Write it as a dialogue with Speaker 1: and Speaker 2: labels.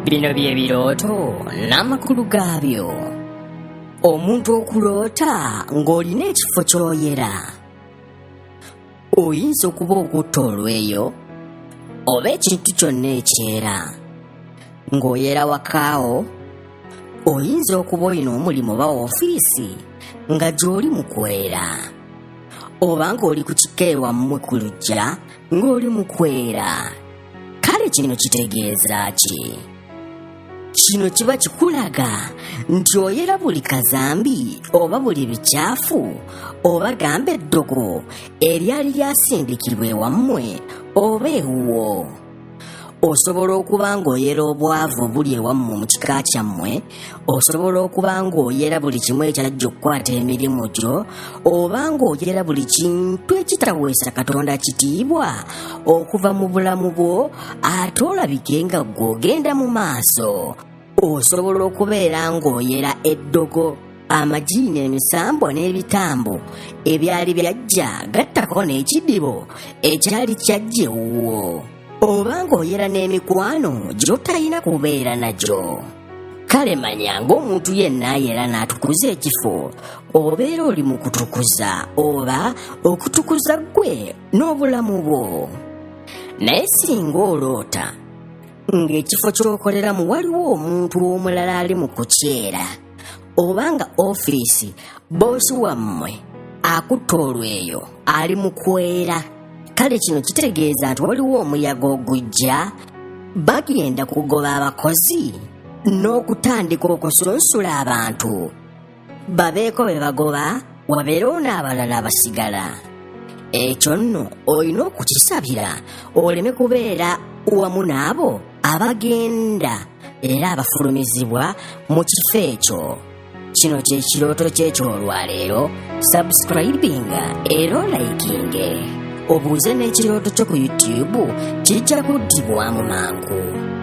Speaker 1: Bino bye birooto n'amakulu gaabyo. Omuntu okuloota ng'olina ekifo ky'oyera. Oyinza okuba okutta olweyo oba ekintu kyonna ekyera. Ng'oyera wakaawo, oyinza okuba olina omulimu oba woofiisi nga gy'oli mu kwera. Oba ng'oli ku kika ewammwe ku luggya ng'oli mu kwera. Kale kino kitegeeza ki? Kino kiba kikulaga nti oyera buli kazambi oba buli bikyafu oba gamba eddogo eryali lyasindikirwa ewammwe oba ewuwo. Osobola okuba ng'oyera obwavu buli ewammwe mu kika kyammwe, osobola okuba ng'oyera buli kimu ekyajja okukwata emirimu gyo, oba ng'oyera buli kintu ekitaweesa Katonda kitiibwa okuva mu bulamu bwo ate olabike nga gw'ogenda mu maaso. Osobola okubeera ng'oyera eddogo, amajiini, emisambo n'ebitambo ebyali byajja gattako n'ekidibo ekyali kyajja ewuwo. Oba ng'oyera n'emikwano gy'otalina kubeera nagyo. Kale manya ng'omuntu yenna ayera n'atukuza ekifo, obeera oli mu kutukuza oba okutukuza ggwe n'obulamu bwo. Naye singa oloota ng'ekifo ky'okoleramu waliwo omuntu omulala ali mu kukyera, oba nga ofiisi boosi wammwe akutta olweyo ali mu kwera, kale kino kitegeeza nti waliwo omuyaga ogujja, bagenda kugoba abakozi n'okutandika okusunsula abantu. Babeeko be bagoba, wabeerewo n'abalala abasigala. Ekyo nno olina okukisabira oleme kubeera wamu n'abo abagenda era abafulumizibwa mu kifo ekyo. Kino kye kirooto ky'ekyolwaleero. Subscribinga era olayikinge. Obuuze n'ekirooto kyo ku YouTube kijja kuddibwamu mangu.